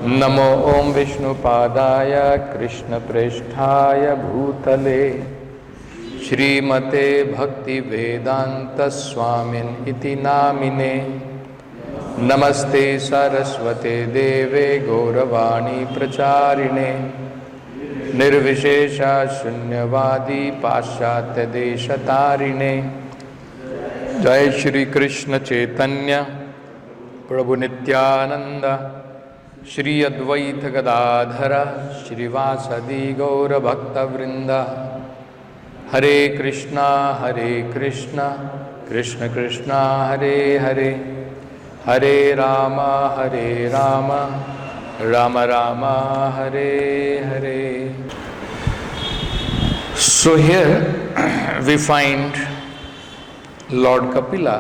नमो ओम विष्णुपादाय कृष्णप्रेष्ठाय भूतले श्रीमते भक्ति वेदांत स्वामिन इति नामिने नमस्ते सरस्वते देवे गौरवाणी प्रचारिणे निर्विशेषा शून्यवादी पाश्चात्य देशतारिणे जय श्री कृष्ण चैतन्य प्रभु नित्यानंद श्री अद्वैत गदाधर श्रीवासदि गौर भक्तवृंद हरे Krishna Krishna Krishna Hare Hare Hare Ram Ram Ram Hare Hare. So here we find Lord Kapila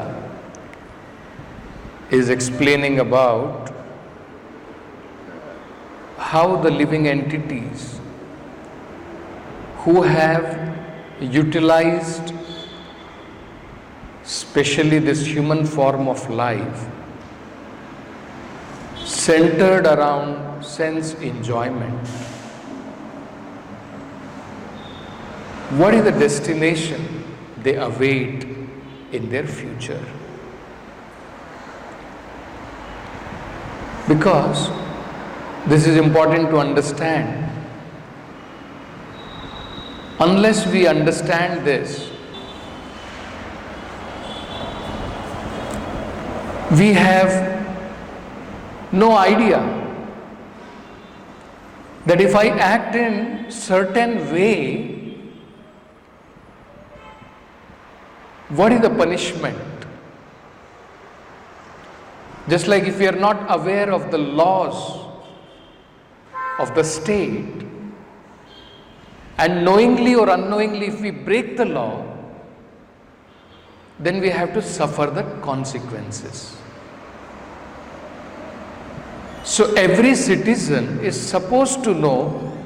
is explaining about how the living entities who have utilized especially this human form of life centered around sense enjoyment, what is the destination they await in their future? Because this is important to understand. Unless we understand this, we have no idea that if I act in certain way, what is the punishment? Just like if we are not aware of the laws of the state, and knowingly or unknowingly if we break the law, then we have to suffer the consequences. So every citizen is supposed to know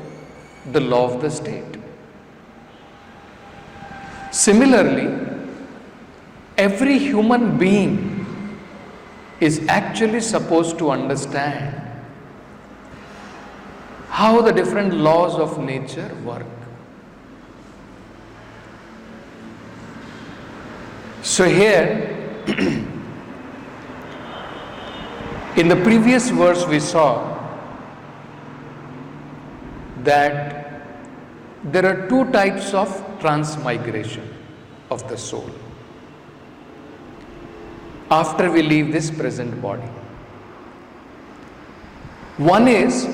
the law of the state. Similarly, every human being is actually supposed to understand how the different laws of nature work. So here, in the previous verse we saw that there are two types of transmigration of the soul after we leave this present body. One is,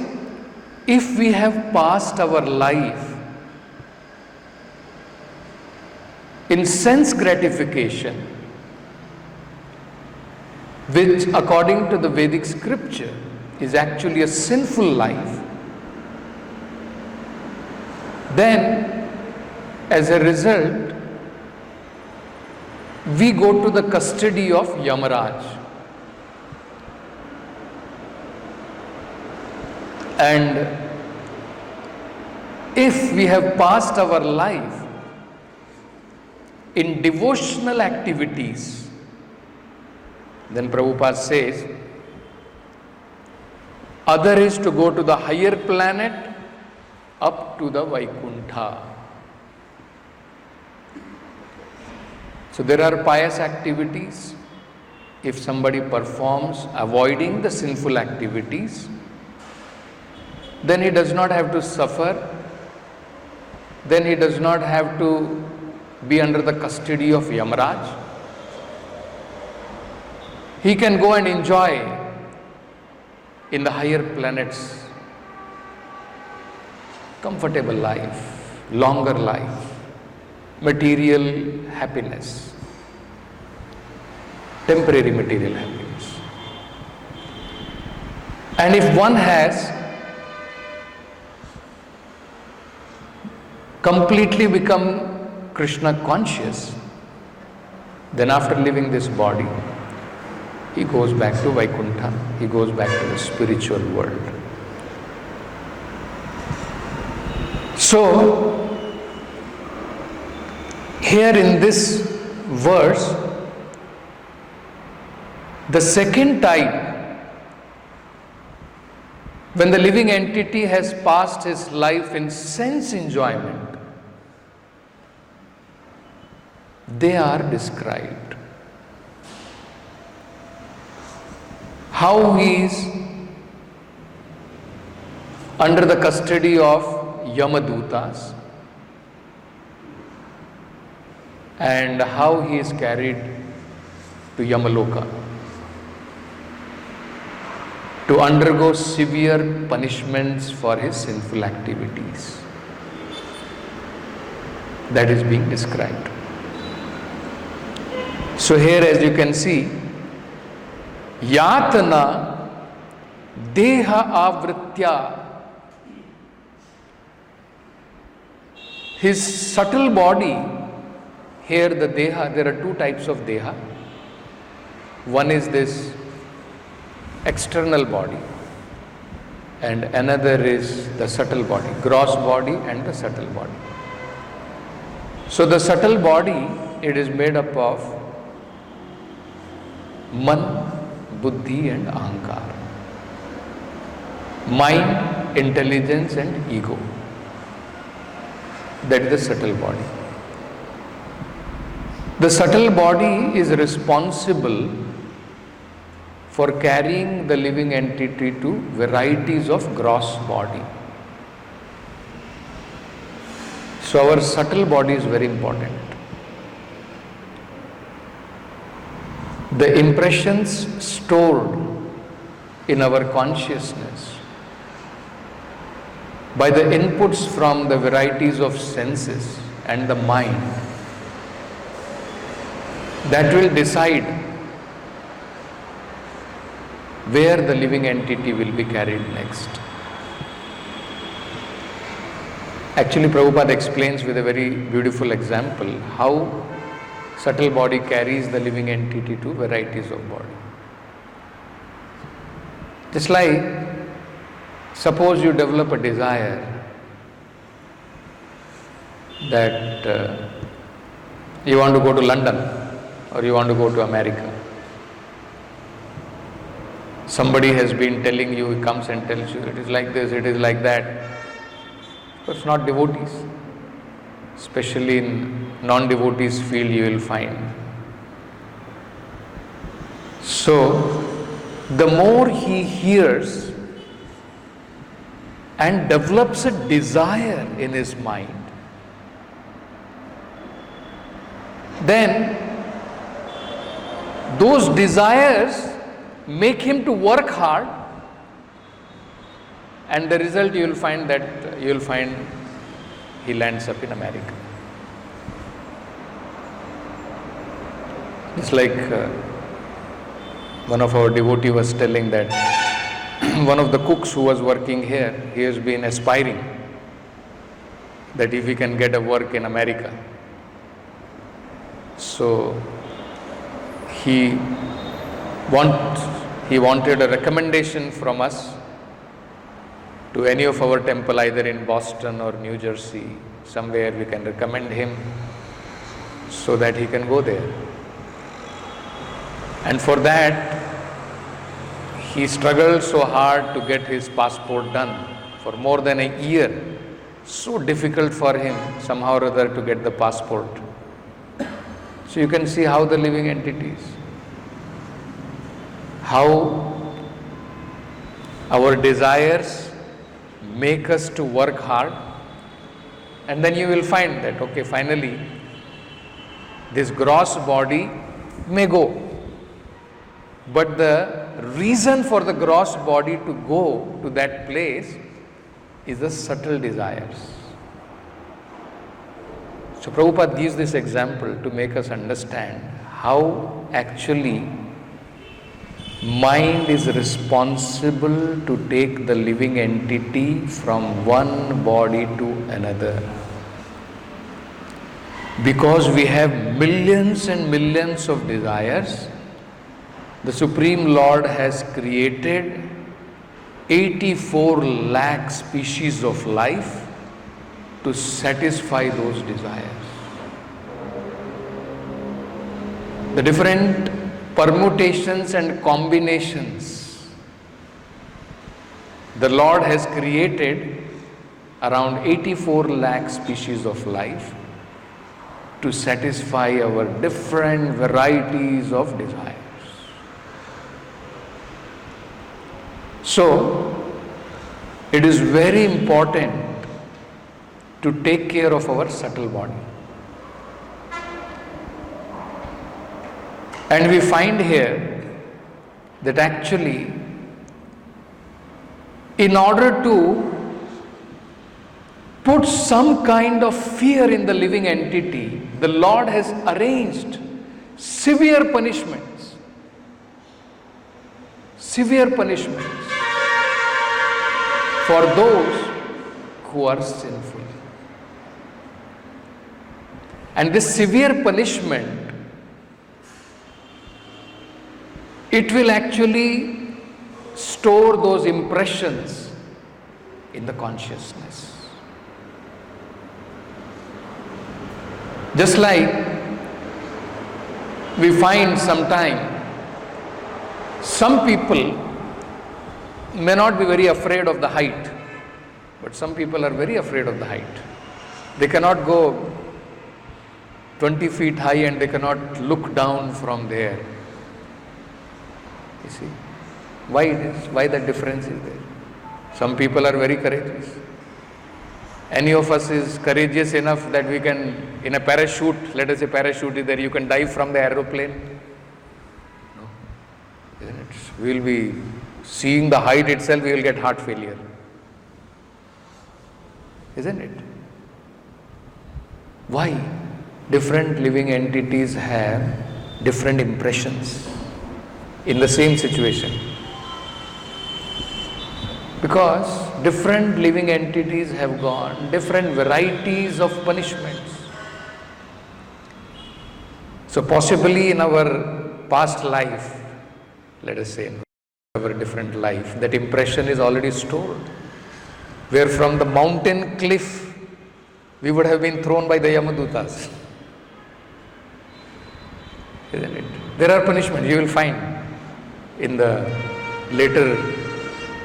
if we have passed our life in sense gratification, which according to the Vedic scripture is actually a sinful life, then as a result we go to the custody of Yamaraja. And if we have passed our life in devotional activities, then Prabhupada says, other is to go to the higher planet up to the Vaikuntha. So there are pious activities. If somebody performs avoiding the sinful activities, then he does not have to suffer, then he does not have to be under the custody of Yamaraj. He can go and enjoy in the higher planets comfortable life, longer life, material happiness, temporary material happiness. And if one has completely become Krishna conscious, then after leaving this body, he goes back to Vaikuntha, he goes back to the spiritual world. So, here in this verse, the second type When the living entity has passed his life in sense enjoyment, they are described. How he is under the custody of Yamadutas and how he is carried to Yamaloka to undergo severe punishments for his sinful activities. That is being described. So here, as you can see, Yatana Deha Avritya, his subtle body, here the Deha, there are two types of Deha. One is this external body and another is the subtle body, gross body and the subtle body. So the subtle body, it is made up of Man, Buddhi and Ahankar. Mind, intelligence and ego. That is the subtle body. The subtle body is responsible for carrying the living entity to varieties of gross body. So our subtle body is very important. The impressions stored in our consciousness by the inputs from the varieties of senses and the mind, that will decide where the living entity will be carried next. Actually, Prabhupada explains with a very beautiful example how subtle body carries the living entity to varieties of body. Just like, suppose you develop a desire that you want to go to London or you want to go to America. Somebody has been telling you, he comes and tells you, it is like this, it is like that. But it's not devotees. Especially in non-devotees field you will find. So, the more he hears and develops a desire in his mind, then those desires make him to work hard, and the result you will find he lands up in America. It's like one of our devotee was telling that one of the cooks who was working here, he has been aspiring that if he can get a work in America. So he wanted a recommendation from us to any of our temple, either in Boston or New Jersey, somewhere we can recommend him so that he can go there. And for that, he struggled so hard to get his passport done for more than a year. So difficult for him somehow or other to get the passport. So you can see how the living entities, how our desires make us to work hard, and then you will find that, okay, finally, this gross body may go. But the reason for the gross body to go to that place is the subtle desires. So Prabhupada gives this example to make us understand how actually mind is responsible to take the living entity from one body to another. Because we have millions and millions of desires, the Supreme Lord has created 84 lakh species of life to satisfy those desires. The different permutations and combinations The Lord has created around 84 lakh species of life to satisfy our different varieties of desires. So, it is very important to take care of our subtle body. And we find here that actually, in order to put some kind of fear in the living entity, the Lord has arranged severe punishments. Severe punishments for those who are sinful. And this severe punishment, it will actually store those impressions in the consciousness. Just like we find sometime some people may not be very afraid of the height, but some people are very afraid of the height. They cannot go 20 feet high and they cannot look down from there. You see, why it is? Why that difference is there? Some people are very courageous. Any of us is courageous enough that we can, in a parachute, let us say parachute is there, you can dive from the aeroplane? No, isn't it? We will be seeing the height itself, we will get heart failure. Isn't it? Why? Different living entities have different impressions in the same situation. Because different living entities have got different varieties of punishments. So possibly in our past life, let us say in our different life, that impression is already stored. Where from the mountain cliff, we would have been thrown by the Yamadutas. Isn't it? There are punishments. You will find in the later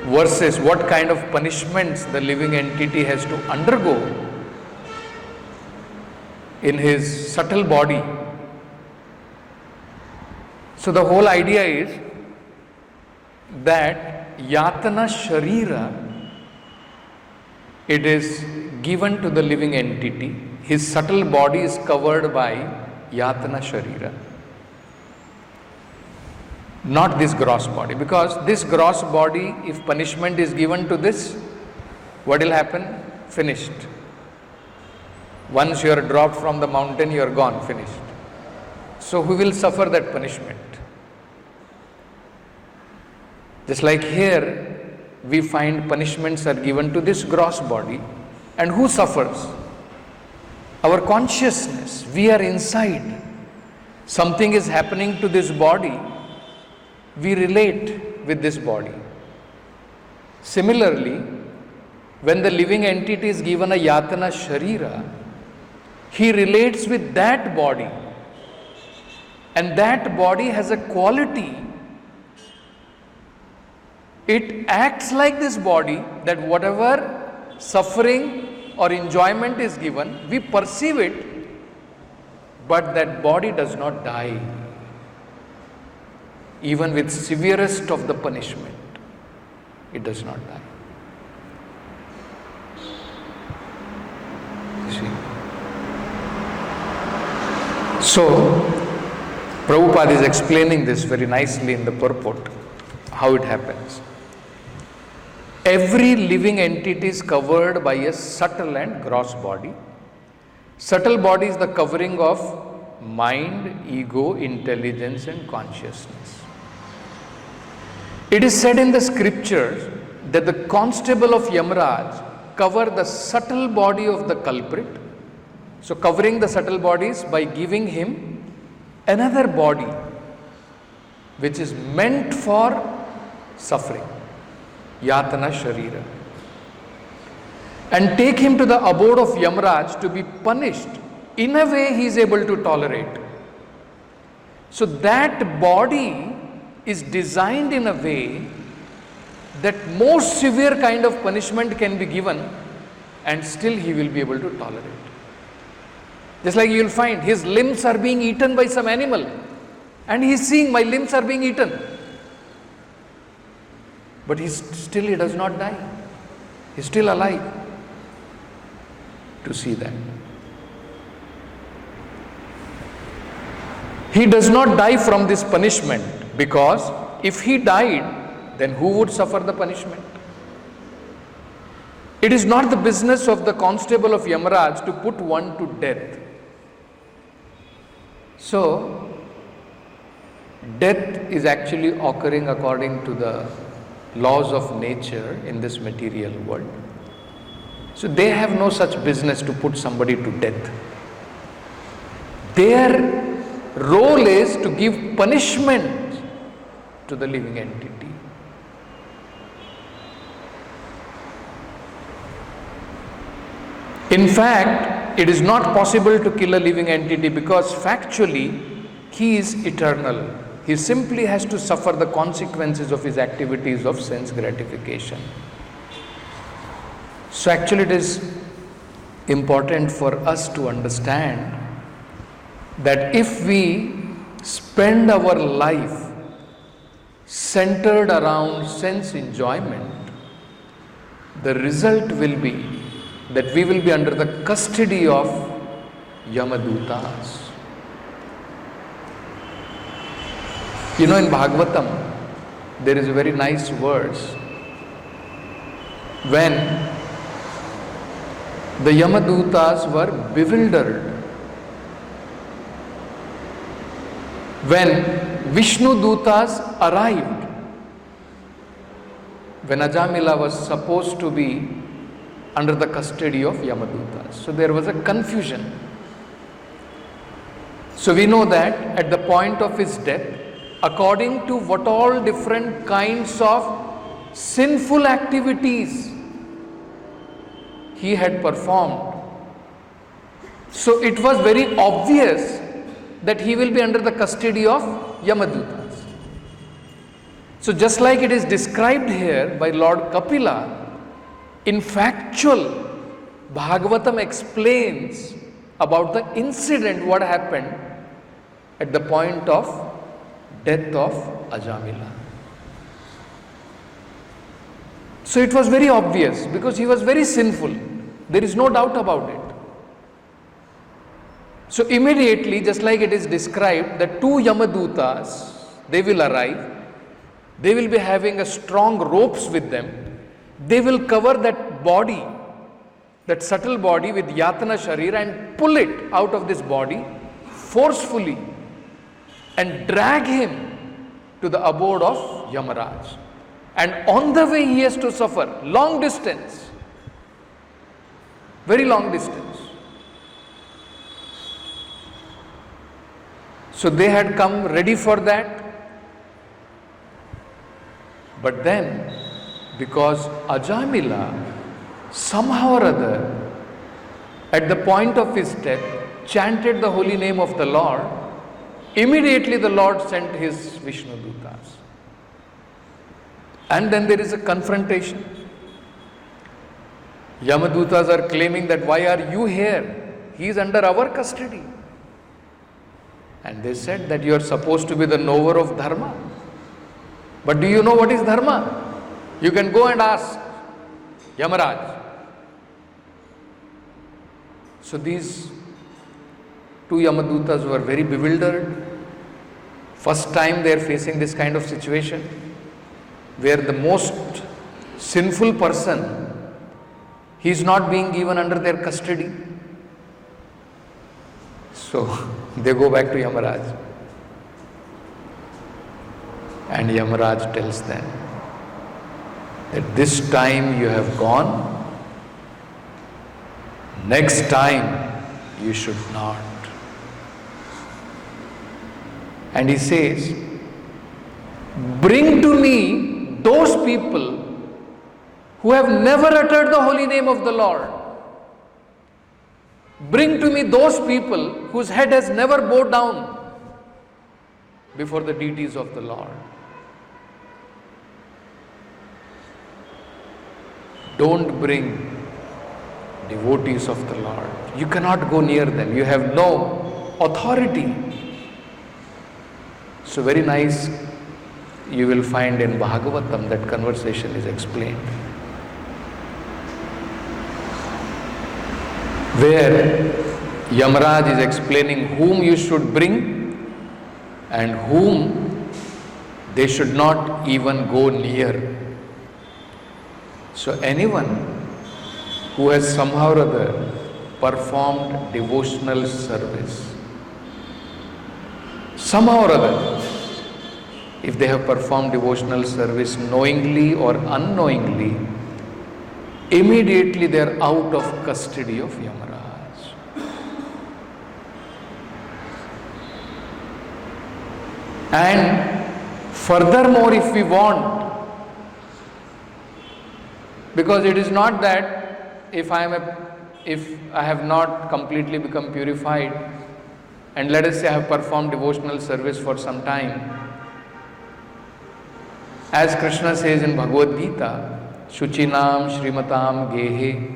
verses what kind of punishments the living entity has to undergo in his subtle body. So the whole idea is that Yatana Sharira, it is given to the living entity. His subtle body is covered by Yatana Sharira. Not this gross body, because this gross body, if punishment is given to this, what will happen? Finished. Once you are dropped from the mountain, you are gone, finished. So who will suffer that punishment? Just like here, we find punishments are given to this gross body, and who suffers? Our consciousness. We are inside. Something is happening to this body. We relate with this body. Similarly, when the living entity is given a Yatana Sharira, he relates with that body. And that body has a quality. It acts like this body, that whatever suffering or enjoyment is given, we perceive it, but that body does not die. Even with severest of the punishment, it does not die. You see? So, Prabhupada is explaining this very nicely in the purport, how it happens. Every living entity is covered by a subtle and gross body. Subtle body is the covering of mind, ego, intelligence and consciousness. It is said in the scriptures that the constable of Yamaraj cover the subtle body of the culprit. So covering the subtle bodies by giving him another body which is meant for suffering, Yatana Sharira, and take him to the abode of Yamaraj to be punished in a way he is able to tolerate. So that body is designed in a way that most severe kind of punishment can be given and still he will be able to tolerate. Just like you will find his limbs are being eaten by some animal and he is seeing my limbs are being eaten. But he does not die. He is still alive to see that. He does not die from this punishment because if he died, then who would suffer the punishment? It is not the business of the constable of Yamaraj to put one to death. So, death is actually occurring according to the laws of nature in this material world. So, they have no such business to put somebody to death. Their role is to give punishment to the living entity. In fact, it is not possible to kill a living entity because factually he is eternal. He simply has to suffer the consequences of his activities of sense gratification. So actually it is important for us to understand that if we spend our life centered around sense enjoyment, the result will be that we will be under the custody of Yamadutas. You know, in Bhagavatam, there is a very nice verse when the Yamadutas were bewildered. When Vishnu Dutas arrived, when Ajamila was supposed to be under the custody of Yamadutas. So there was a confusion. So we know that at the point of his death, according to what all different kinds of sinful activities he had performed, so it was very obvious that he will be under the custody of Yamadutas. So just like it is described here by Lord Kapila, in factual, Bhagavatam explains about the incident, what happened at the point of death of Ajamila. So it was very obvious because he was very sinful. There is no doubt about it. So immediately, just like it is described, the two Yamadutas, they will arrive. They will be having a strong ropes with them. They will cover that body, that subtle body with Yatana Sharira and pull it out of this body forcefully and drag him to the abode of Yamaraj. And on the way he has to suffer long distance, very long distance. So they had come ready for that. But then, because Ajamila somehow or other at the point of his death chanted the holy name of the Lord, immediately the Lord sent his Vishnu Dutas. And then there is a confrontation. Yamadutas are claiming that why are you here? He is under our custody. And they said that you are supposed to be the knower of dharma. But do you know what is dharma? You can go and ask Yamaraj. So these two Yamadutas were very bewildered. First time they are facing this kind of situation where the most sinful person, he is not being given under their custody. So they go back to Yamaraj. And Yamaraj tells them that this time you have gone, next time you should not. And he says, bring to me those people who have never uttered the holy name of the Lord. Bring to me those people whose head has never bowed down before the deities of the Lord. don't bring devotees of the Lord. You cannot go near them. You have no authority. So very nice, you will find in Bhagavatam that conversation is explained, where Yamaraja is explaining whom you should bring and whom they should not even go near. So anyone who has somehow or other performed devotional service, somehow or other, if they have performed devotional service knowingly or unknowingly, immediately they are out of custody of Yamaraja. And furthermore, if we want, because it is not that if I have not completely become purified, and let us say I have performed devotional service for some time, as Krishna says in Bhagavad Gita, Shuchinam Shrimatam Gehe,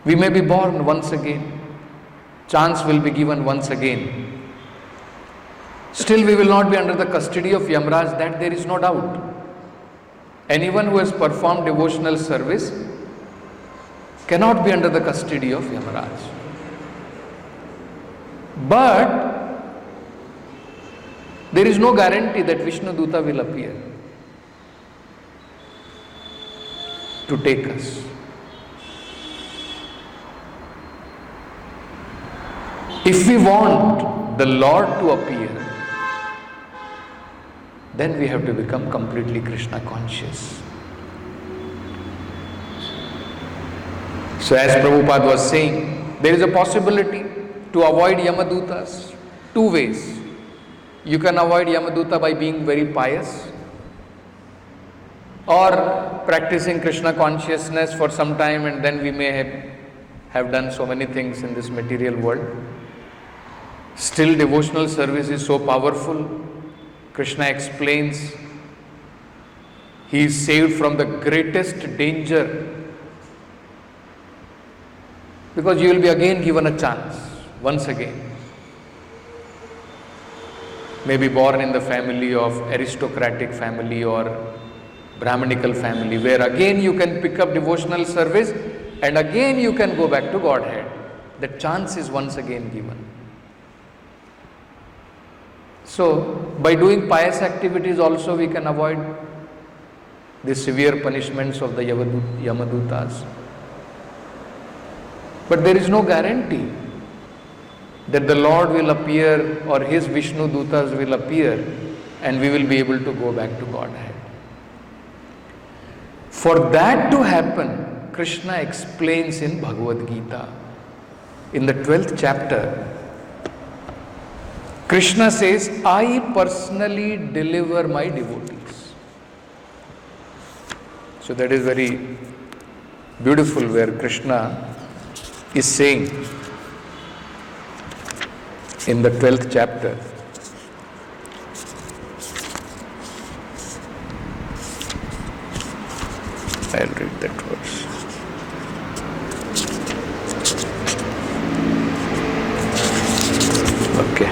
we may be born once again, chance will be given once again. Still we will not be under the custody of Yamaraj, that there is no doubt. Anyone who has performed devotional service cannot be under the custody of Yamaraj. But there is no guarantee that Vishnu Duta will appear to take us. If we want the Lord to appear, then we have to become completely Krishna conscious. So as Prabhupada was saying, there is a possibility to avoid Yamadutas two ways. You can avoid Yamaduta by being very pious or practicing Krishna consciousness for some time, and then we may have done so many things in this material world. Still devotional service is so powerful. Krishna explains he is saved from the greatest danger, because you will be again given a chance, once again. Maybe born in the family of aristocratic family or Brahmanical family, where again you can pick up devotional service and again you can go back to Godhead. The chance is once again given. So, by doing pious activities also we can avoid the severe punishments of the Yamadutas. But there is no guarantee that the Lord will appear or his Vishnu Dutas will appear and we will be able to go back to Godhead. For that to happen, Krishna explains in Bhagavad Gita, in the 12th chapter, Krishna says, I personally deliver my devotees. So that is very beautiful, where Krishna is saying in the 12th chapter, I'll read that verse. Okay.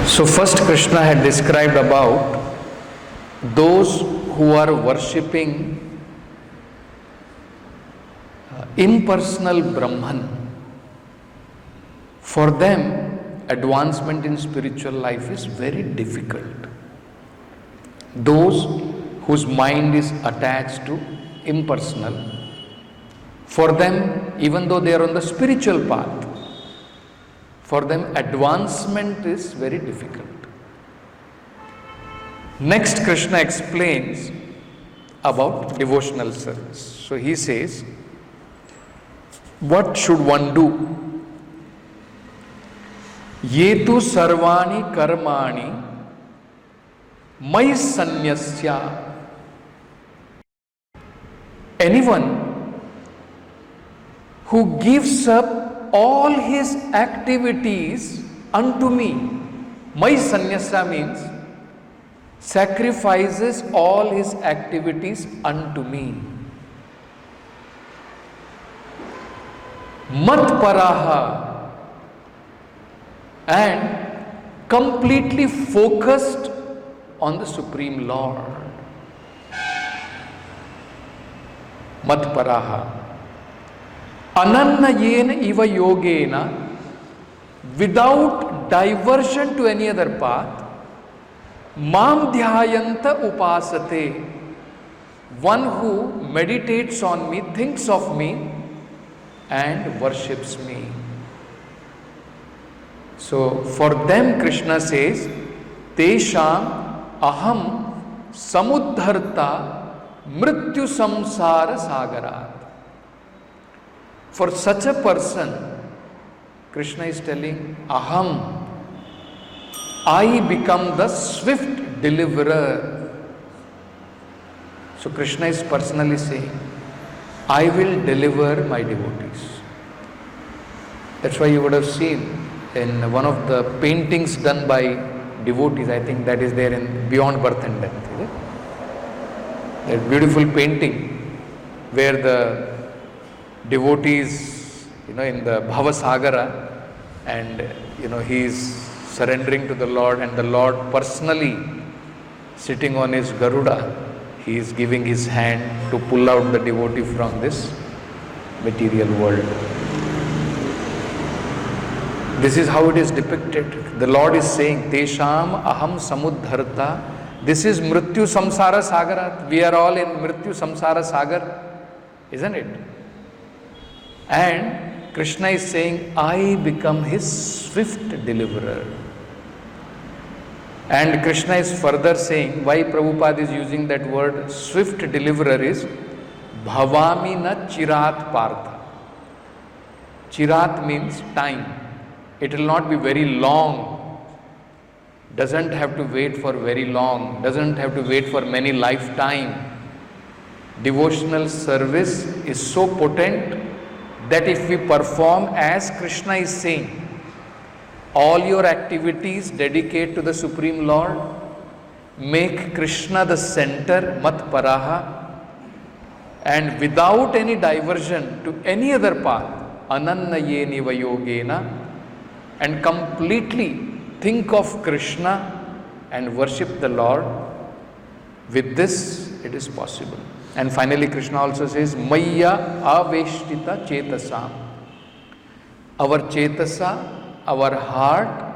So first Krishna had described about those who are worshipping impersonal Brahman. For them, advancement in spiritual life is very difficult. Those whose mind is attached to impersonal, for them, even though they are on the spiritual path, for them advancement is very difficult. Next, Krishna explains about devotional service. So he says, what should one do? Yetu sarvani karmani mai sanyasya. Anyone who gives up all his activities unto me. My sannyasa means sacrifices all his activities unto me. Mat paraha, and completely focused on the Supreme Lord. Mat paraha. Anannayena iva yogena, without diversion to any other path. Mam dhyayanta upasate, one who meditates on me, thinks of me and worships me. So for them Krishna says, Tesham aham samudharta mrityu samsara sagarat. For such a person, Krishna is telling, aham, I become the swift deliverer. So Krishna is personally saying, I will deliver my devotees. That's why you would have seen in one of the paintings done by devotees, I think that is there in Beyond Birth and Death. Is it? That beautiful painting where the devotees, in the Bhavasagara, and he is surrendering to the Lord, and the Lord personally sitting on his Garuda, he is giving his hand to pull out the devotee from this material world. This is how it is depicted. The Lord is saying, Tesham aham samudharta. This is Mrityu Samsara Sagarat. We are all in Mrityu Samsara Sagar, isn't it? And Krishna is saying, I become his swift deliverer. And Krishna is further saying, why Prabhupada is using that word swift deliverer is Bhavami na chirat partha. Chirat means time. It will not be very long. Doesn't have to wait for very long. Doesn't have to wait for many lifetime. Devotional service is so potent that if we perform as Krishna is saying, all your activities dedicate to the Supreme Lord, make Krishna the center, mat paraha, and without any diversion to any other path, anannayeni vayogena, and completely think of Krishna and worship the Lord. With this, it is possible. And finally, Krishna also says, Maya aveshtita chetasam. Our chetasa, our heart,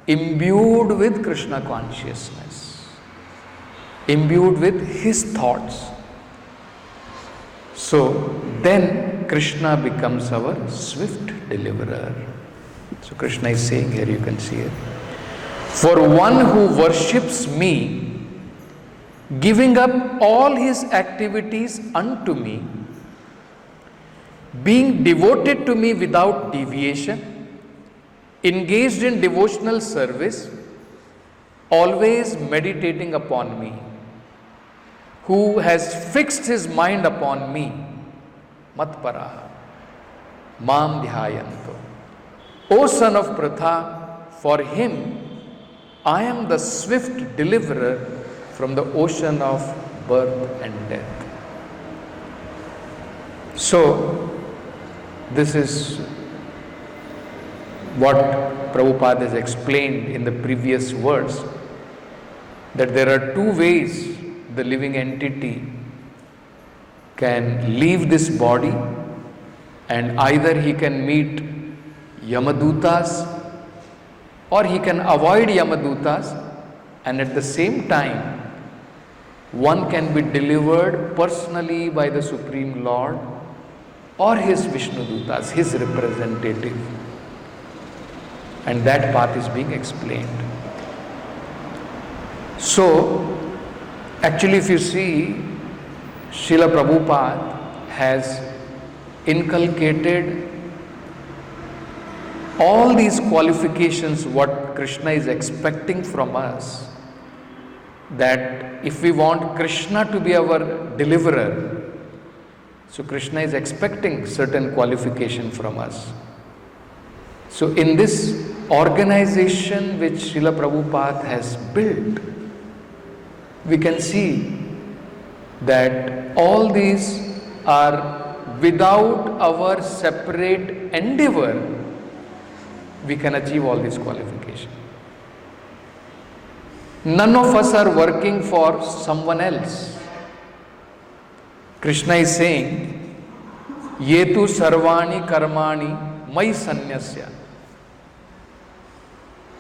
imbued with Krishna consciousness, imbued with his thoughts. So then Krishna becomes our swift deliverer. So Krishna is saying here, you can see it. For one who worships me, giving up all his activities unto me, being devoted to me without deviation, engaged in devotional service, always meditating upon me, who has fixed his mind upon me, matparaha, mam dhyayanto. O son of Pratha, for him I am the swift deliverer from the ocean of birth and death. So, this is what Prabhupada has explained in the previous words, that there are two ways the living entity can leave this body, and either he can meet Yamadutas or he can avoid Yamadutas, and at the same time one can be delivered personally by the Supreme Lord or his Vishnudutas, his representative. And that path is being explained. So, actually if you see, Srila Prabhupada has inculcated all these qualifications what Krishna is expecting from us, that if we want Krishna to be our deliverer, so Krishna is expecting certain qualification from us. So in this organization which Srila Prabhupada has built, we can see that all these are without our separate endeavor, we can achieve all these qualifications. None of us are working for someone else. Krishna is saying, Yetu sarvani karmani mai sanyasya.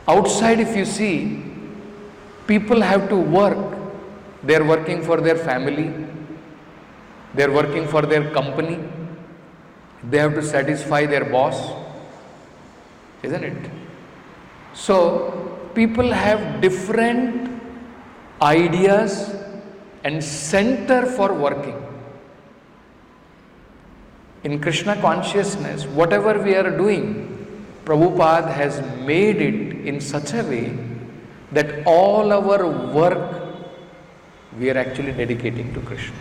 Outside, if you see, people have to work. They are working for their family. They are working for their company. They have to satisfy their boss. Isn't it? So, people have different ideas and center for working. In Krishna consciousness, whatever we are doing, Prabhupada has made it in such a way that all our work we are actually dedicating to Krishna.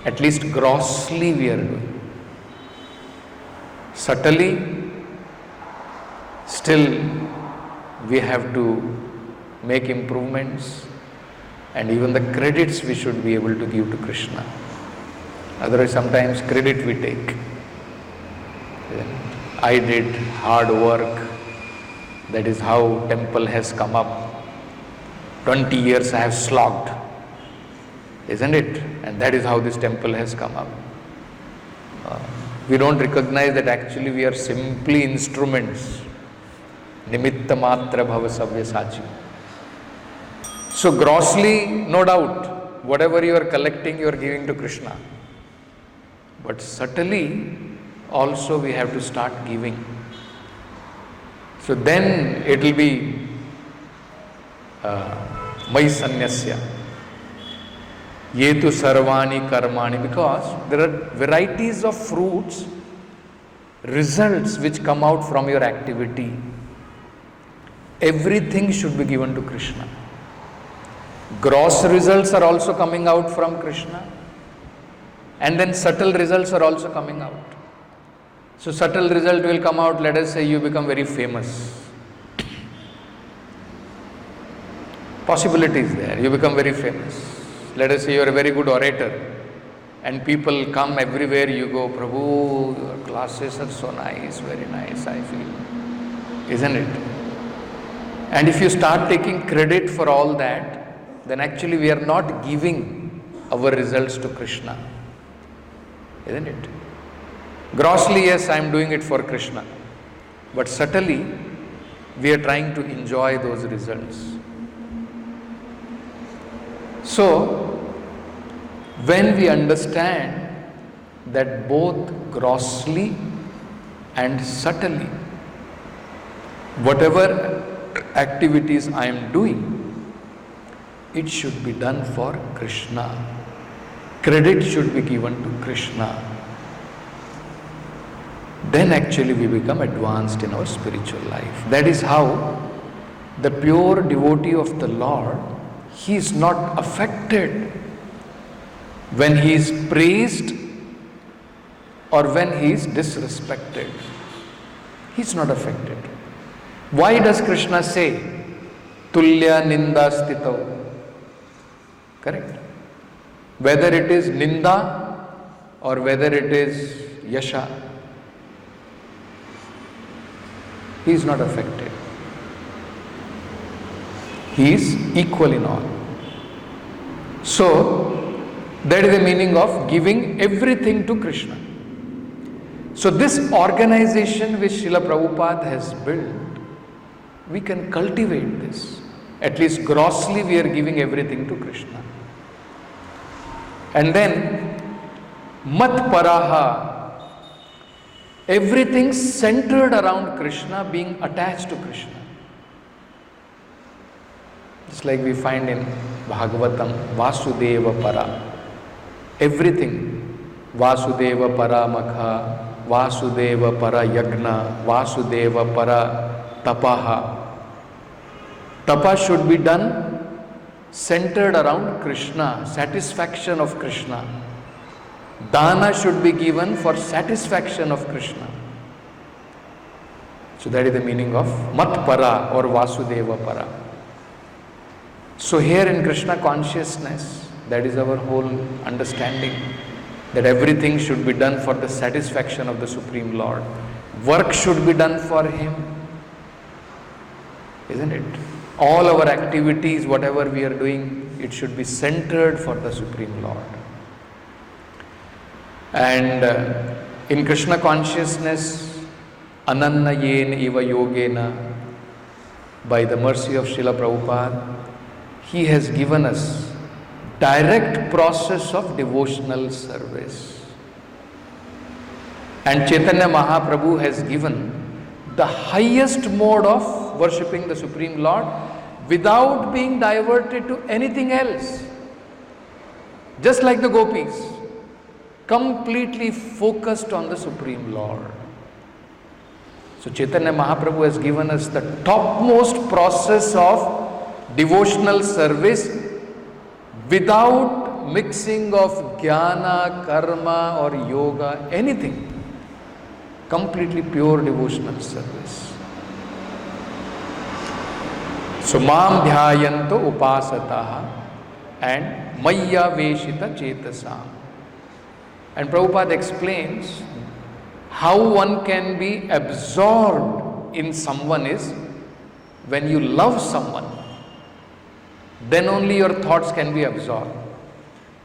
At least grossly we are doing. Subtly, still we have to make improvements, and even the credits we should be able to give to Krishna. Otherwise, sometimes credit we take. I did hard work. That is how temple has come up. 20 years I have slogged. Isn't it? And that is how this temple has come up. We don't recognize that actually we are simply instruments. Nimitta matra bhava savya sachi. So grossly, no doubt, whatever you are collecting, you are giving to Krishna. But subtly, also we have to start giving. So then it will be Mai Sanyasya. Yetu sarvani karmani, because there are varieties of fruits, results which come out from your activity. Everything should be given to Krishna. Gross results are also coming out from Krishna, and then subtle results are also coming out. So subtle result will come out, let us say you become very famous. Possibility is there, you become very famous. Let us say you are a very good orator, and people come everywhere you go, Prabhu, your classes are so nice, very nice, I feel. Isn't it? And if you start taking credit for all that, then actually we are not giving our results to Krishna. Isn't it? Grossly, yes, I am doing it for Krishna. But subtly, we are trying to enjoy those results. So, when we understand that both grossly and subtly, whatever activities I am doing, it should be done for Krishna. Credit should be given to Krishna. Then actually we become advanced in our spiritual life. That is how the pure devotee of the Lord, he is not affected when he is praised or when he is disrespected. He is not affected. Why does Krishna say, Tulya ninda stitau? Correct? Whether it is ninda or whether it is yasha, he is not affected. He is equal in all. So, that is the meaning of giving everything to Krishna. So, this organization which Srila Prabhupada has built, we can cultivate this. At least grossly we are giving everything to Krishna. And then, mat paraha, everything centered around Krishna, being attached to Krishna. Just like we find in Bhagavatam, Vasudeva para. Everything, Vasudeva para makha, Vasudeva para yagna, Vasudeva para tapaha. Tapa should be done centered around Krishna, satisfaction of Krishna. Dana should be given for satisfaction of Krishna. So that is the meaning of Mat Para or Vasudeva Para. So here in Krishna consciousness, that is our whole understanding, that everything should be done for the satisfaction of the Supreme Lord. Work should be done for Him, isn't it? All our activities, whatever we are doing, it should be centered for the Supreme Lord. And in Krishna consciousness, Anannayen Eva Yogena, by the mercy of Srila Prabhupada, He has given us direct process of devotional service. And Chaitanya Mahaprabhu has given the highest mode of worshipping the Supreme Lord without being diverted to anything else. Just like the gopis, completely focused on the Supreme Lord. So Chaitanya Mahaprabhu has given us the topmost process of devotional service without mixing of jnana, karma or yoga, anything. Completely pure devotional service. So Mam dhyayanto upasataha and Maya veshita chetasam. And Prabhupada explains how one can be absorbed in someone is when you love someone, then only your thoughts can be absorbed.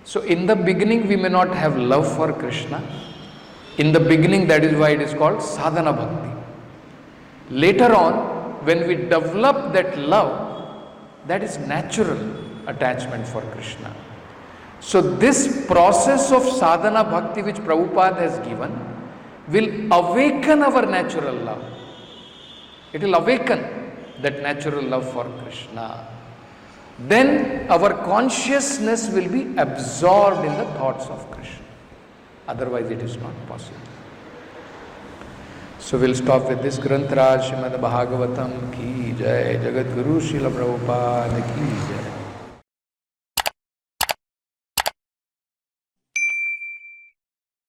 So in the beginning we may not have love for Krishna. In the beginning, that is why it is called sadhana bhakti. Later on, when we develop that love, that is natural attachment for Krishna. So this process of sadhana bhakti which Prabhupada has given will awaken our natural love. It will awaken that natural love for Krishna. Then our consciousness will be absorbed in the thoughts of Krishna. Otherwise it is not possible. So we'll stop with this. Granth Raj Srimad Bhagavatam ki jai, Jagat Guru Srila Prabhupada ki jai.